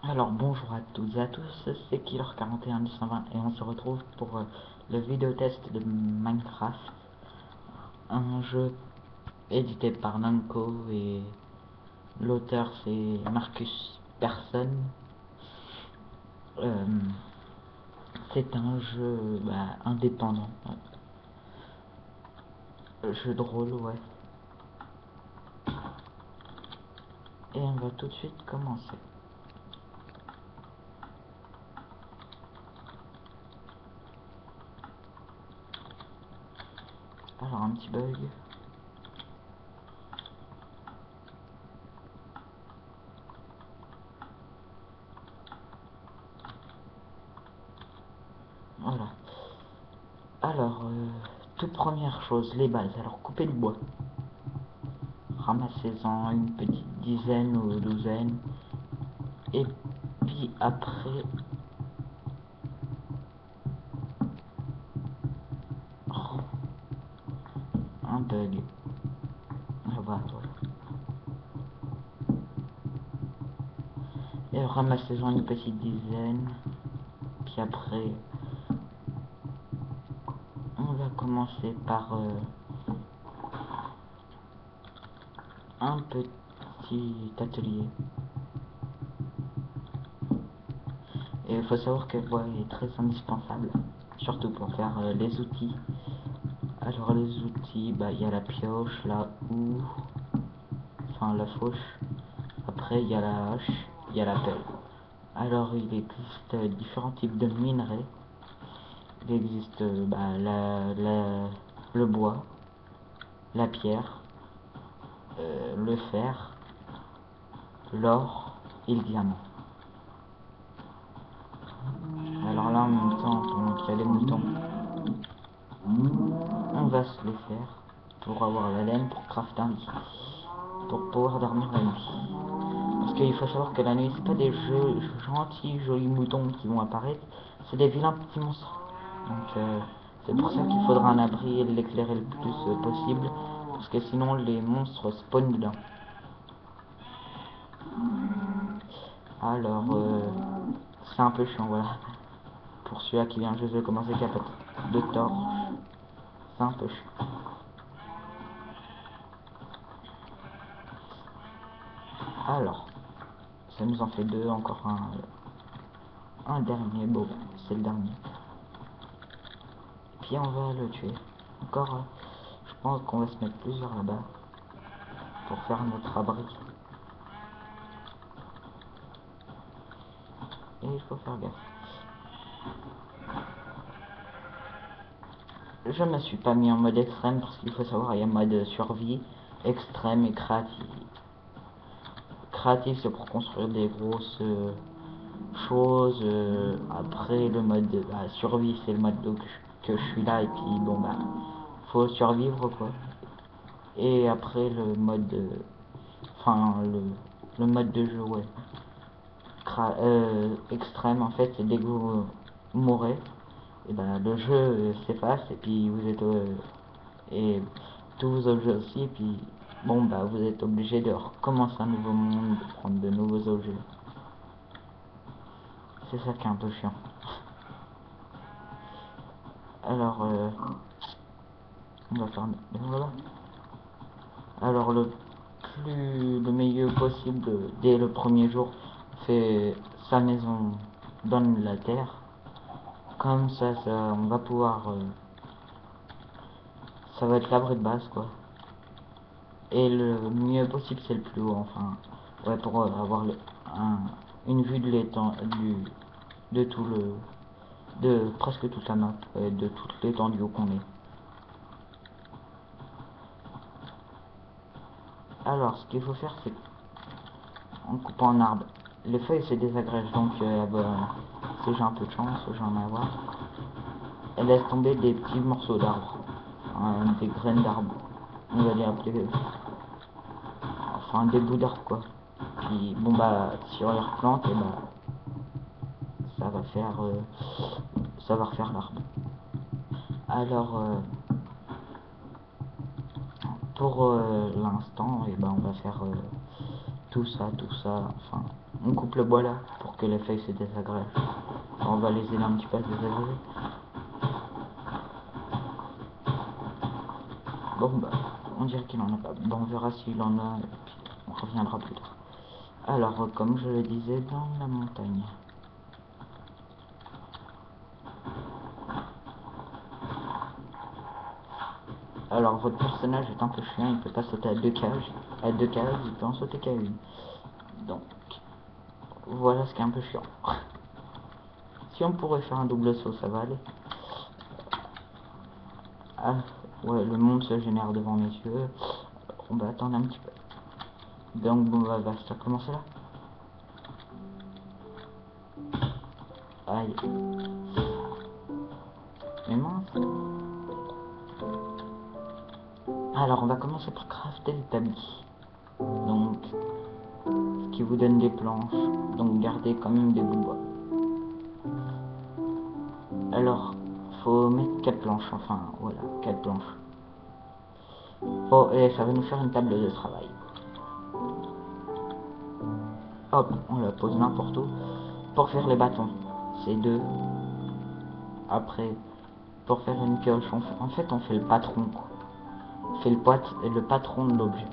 Alors bonjour à toutes et à tous, c'est Killer41 et on se retrouve pour le vidéo test de Minecraft, un jeu édité par Namco et l'auteur c'est Marcus Persson. Euh, c'est un jeu indépendant, jeu de rôle, ouais. Et on va tout de suite commencer. Alors un petit bug. Voilà. Alors, toute première chose, les bases. Alors, couper du bois. Ramassez-en une petite dizaine ou douzaine. Et puis après... Oh, un bug. Ah, voilà. Et ramassez-en une petite dizaine. Puis après... On va commencer par un petit atelier. Et il faut savoir que le bois est très indispensable. Surtout pour faire les outils. Alors les outils, il y a la pioche, la houe, enfin la fauche. Après il y a la hache, il y a la pelle. Alors il existe différents types de minerais. Il existe le bois, la pierre, le fer, l'or et le diamant. Alors là en même temps, pendant qu'il y a les moutons, on va se les faire pour avoir la laine pour crafter un lit, pour pouvoir dormir la nuit. Parce qu'il faut savoir que la nuit, c'est pas des gentils, jolis moutons qui vont apparaître, c'est des vilains petits monstres. Donc c'est pour ça qu'il faudra un abri et l'éclairer le plus possible, parce que sinon les monstres spawnent dedans. Alors c'est un peu chiant, voilà. Pour celui-là qui vient juste de commencer, qui a pas de torche, c'est un peu chiant. Alors, ça nous en fait deux, encore un dernier, bon, c'est le dernier. Puis on va le tuer. Encore, je pense qu'on va se mettre plusieurs là-bas pour faire notre abri. Et il faut faire gaffe. Je me suis pas mis en mode extrême parce qu'il faut savoir, il y a mode survie, extrême et créatif. Créatif, c'est pour construire des grosses choses. Après, le mode survie, c'est le mode que je suis là. Et puis, bon, faut survivre, quoi. Et après, le mode... Enfin, le mode de jeu, ouais. Extrême, en fait, c'est dès que vous mourrez, et le jeu s'efface et puis vous êtes et tous vos objets aussi, et puis bon vous êtes obligé de recommencer un nouveau monde, de prendre de nouveaux objets. C'est ça qui est un peu chiant. Alors on va faire voilà. Alors le meilleur possible dès le premier jour, fait sa maison dans la terre. Comme ça, on va pouvoir ça va être l'abri de base, quoi. Et le mieux possible, c'est le plus haut, enfin. Ouais, pour avoir une vue de de tout le, de presque toute la map, de toute l'étendue qu'on est. Alors, ce qu'il faut faire, c'est en coupant un arbre. Les feuilles, c'est désagrège, donc si j'ai un peu de chance, j'en ai à voir. Elle laisse tomber des petits morceaux d'arbre, hein, des graines d'arbre. On va les appeler, enfin des bouts d'arbre, quoi. Puis bon si on les replante, et ça va faire ça va refaire l'arbre. Alors pour l'instant, on va faire tout ça, enfin on coupe le bois là pour que les feuilles se désagrègent. On va les aider un petit peu à se désagréger. Bon bah, on dirait qu'il en a pas. Bon, on verra s'il en a, et puis on reviendra plus tard. Alors, comme je le disais, dans la montagne. Alors, votre personnage est un peu chiant, il peut pas sauter à deux cases, il peut en sauter qu'à une. Donc, voilà ce qui est un peu chiant. Si on pourrait faire un double saut, ça va aller. Ah, ouais, le monde se génère devant mes yeux. On va attendre un petit peu. Donc, bon, bah, ça commence là. Aïe. Mais mince. Alors, on va commencer par crafter le tablier. Donc, ce qui vous donne des planches. Donc, gardez quand même des bouts de bois. Alors, faut mettre 4 planches. Enfin, voilà, 4 planches. Oh, et ça va nous faire une table de travail. Hop, on la pose n'importe où. Pour faire les bâtons, c'est 2. Après, pour faire une pioche, en fait, on fait le patron, quoi. On fait le patron de l'objet.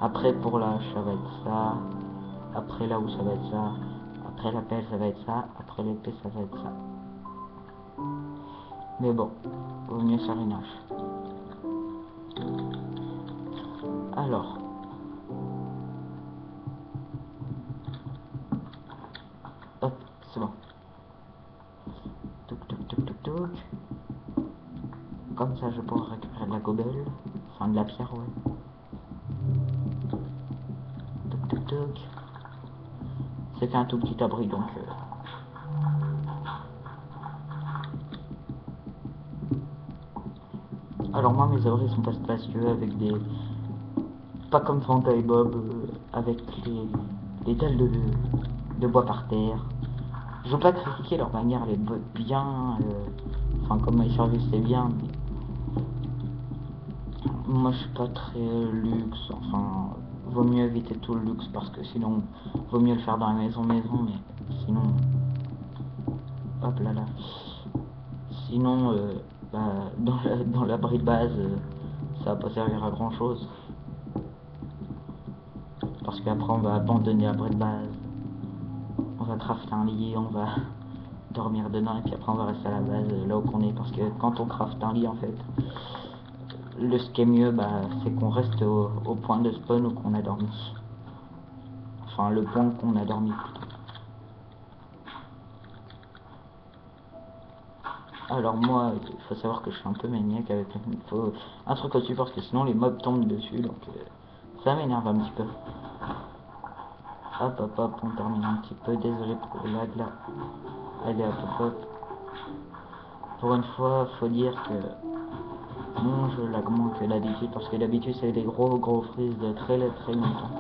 Après, pour la hache, ça va être ça. Après, là où ça va être ça. Après, la pelle, ça va être ça. Après, l'épée, ça va être ça. Mais bon, vaut mieux faire une hache. Alors, hop, c'est bon. Touc, touc, touc, touc, touc. Comme ça, je pourrai récupérer de la gobelle. Enfin, de la pierre, ouais. Touc, touc, touc. C'est un tout petit abri, donc... Alors moi, mes abris sont pas spacieux, avec des... Pas comme Fanta et Bob, avec les dalles de bois par terre. Je veux pas critiquer leur manière, elle est bien... Enfin, comme ils service, c'est bien, mais... Moi, je suis pas très luxe, enfin... Vaut mieux éviter tout le luxe, parce que sinon... Vaut mieux le faire dans la maison, mais sinon... Hop là là. Sinon, bah, dans l'abri de base, ça va pas servir à grand chose. Parce qu'après, on va abandonner l'abri de base. On va crafter un lit, on va dormir dedans, et puis après, on va rester à la base, là où qu'on est. Parce que quand on crafte un lit, en fait, ce qui est mieux, bah, c'est qu'on reste au point de spawn où qu'on a dormi. Enfin, le point qu'on a dormi plutôt. Alors moi, il faut savoir que je suis un peu maniaque avec un truc au-dessus parce que sinon les mobs tombent dessus, donc ça m'énerve un petit peu. Hop hop hop, on termine un petit peu, désolé pour le lag là. Allez hop hop hop. Pour une fois, faut dire que mon jeu lag moins que d'habitude parce que d'habitude c'est des gros freeze de très longtemps.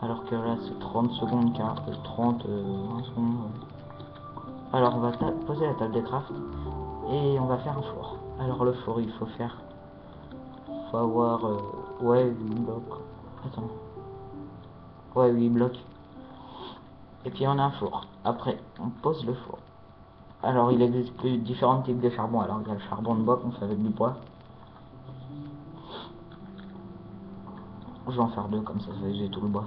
Alors que là c'est 30 secondes, 30, 20 secondes. Alors on va poser la table des crafts et on va faire un four. Alors le four il faut avoir ouais 8 blocs. Attends. Ouais 8 blocs. Et puis on a un four. Après on pose le four. Alors il existe différents types de charbon. Alors il y a le charbon de bois qu'on fait avec du bois. Je vais en faire 2 comme ça j'ai tout le bois.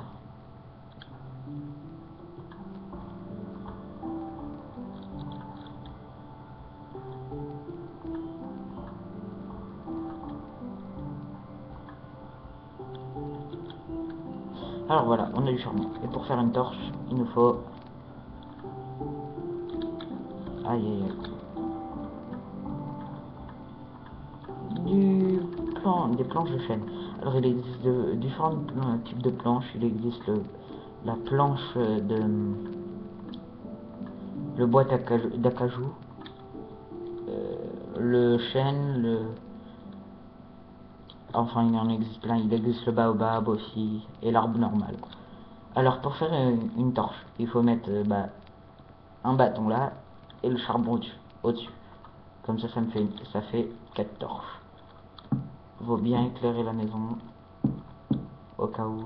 Alors voilà, on a du charbon. Et pour faire une torche, il nous faut... Aïe aïe aïe. Des planches de chêne. Alors il existe différents types de planches. Il existe la planche le bois d'acajou, le chêne, enfin il en existe plein. Il existe le baobab aussi et l'arbre normal. Alors pour faire une torche, il faut mettre un bâton là et le charbon au-dessus. Comme ça fait 4 torches. Vaut bien éclairer la maison au cas où.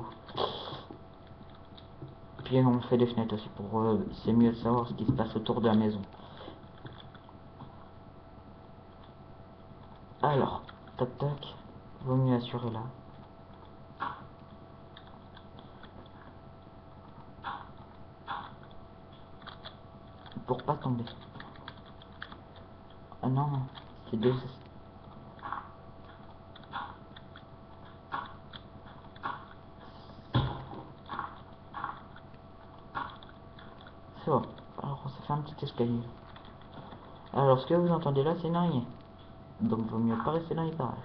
Puis on fait des fenêtres aussi pour c'est mieux de savoir ce qui se passe autour de la maison. Alors, tac tac, vaut mieux assurer là. Pour pas tomber. Ah non, c'est deux. C'est bon. Alors on s'est fait un petit escalier. Alors ce que vous entendez là, c'est une araignée. Donc vaut mieux pas rester dans les parages.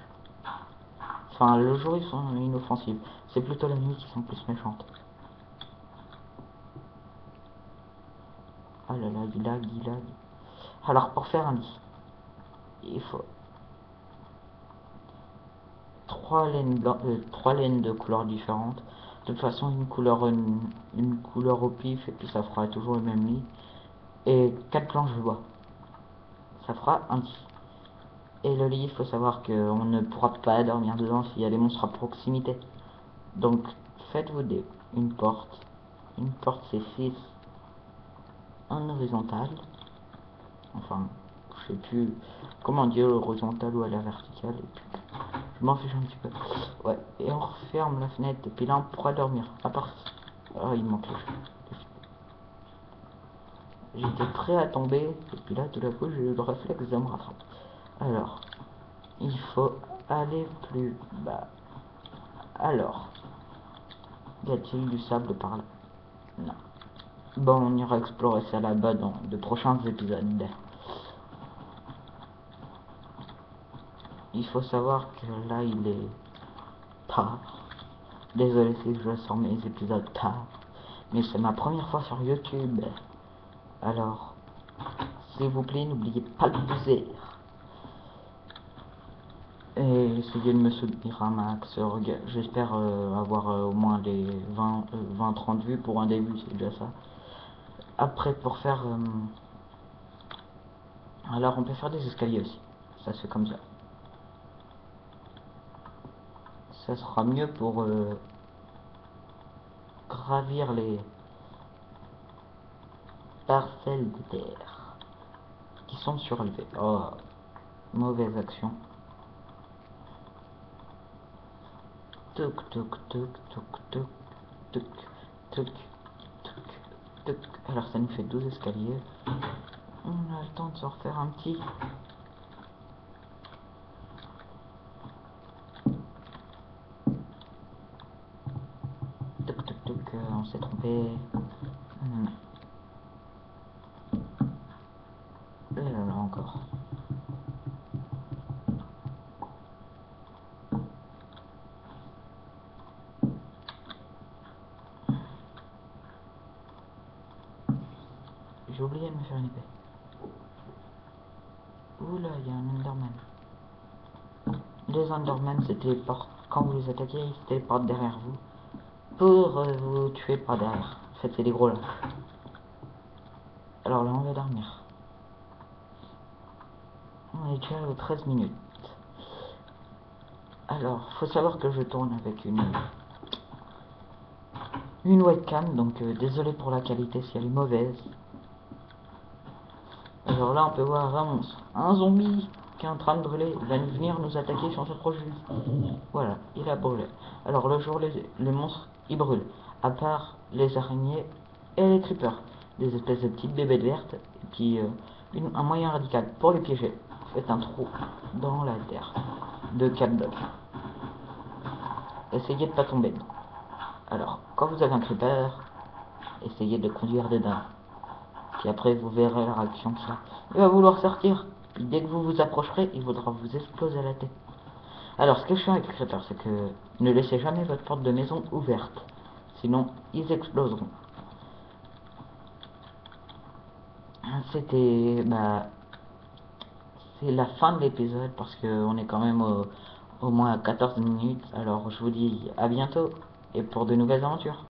Enfin, le jour ils sont inoffensifs. C'est plutôt la nuit qui sont plus méchantes. Ah là là, il lag, il lag. Alors pour faire un lit, il faut 3 laines de couleurs différentes. De toute façon, une couleur au pif et puis ça fera toujours le même lit. Et 4 planches de bois. Ça fera un lit. Et le lit, il faut savoir qu'on ne pourra pas dormir dedans s'il y a des monstres à proximité. Donc faites-vous une porte. Une porte c'est 6 en horizontal. Enfin, je sais plus comment dire, horizontal ou à la verticale. Et puis, je m'en fiche un petit peu. Ouais, et on referme la fenêtre. Et puis là, on pourra dormir. À part... Oh, il manque J'étais prêt à tomber. Et puis là, tout d'un coup, j'ai eu le réflexe de me rattraper. Alors, il faut aller plus bas. Alors, y a-t-il du sable par là? Non. Bon, on ira explorer ça là-bas dans de prochains épisodes. Il faut savoir que là, il est tard. Désolé si je sors mes épisodes tard, mais c'est ma première fois sur YouTube. Alors, s'il vous plaît, n'oubliez pas de buzzer. Et essayez de me soutenir un max. J'espère avoir au moins les 20-30 vues pour un début, c'est déjà ça. Après, pour faire... alors, on peut faire des escaliers aussi. Ça se fait comme ça. Ça sera mieux pour gravir les parcelles de terre qui sont surélevées. Oh, mauvaise action. Toc toc toc toc toc toc toc toc toc. Alors ça nous fait 12 escaliers. On a le temps de se refaire un petit. Toc toc toc, on s'est trompé. Et là encore. J'ai oublié de me faire une épée. Oula, il y a un Enderman. Les Enderman, c'était quand vous les attaquez, ils se téléportent derrière vous pour vous tuer par derrière. En fait, c'est des gros là. Alors là, on va dormir. On est déjà aux 13 minutes. Alors, faut savoir que je tourne avec une webcam, donc désolé pour la qualité si elle est mauvaise. Alors là, on peut voir un monstre, un zombie qui est en train de brûler, il va venir nous attaquer si on se s'approche de lui. Voilà, il a brûlé. Alors le jour, les monstres, ils brûlent. À part les araignées et les creepers, des espèces de petites bébêtes vertes, et puis un moyen radical pour les piéger. Faites un trou dans la terre de 4 blocs. Essayez de pas tomber. Alors, quand vous avez un creeper, essayez de conduire dedans. Puis après, vous verrez la réaction de ça. Il va vouloir sortir. Puis dès que vous vous approcherez, il voudra vous exploser la tête. Alors, ce que je fais avec les creepers, c'est que ne laissez jamais votre porte de maison ouverte. Sinon, ils exploseront. C'était... c'est la fin de l'épisode parce qu'on est quand même au moins à 14 minutes. Alors, je vous dis à bientôt et pour de nouvelles aventures.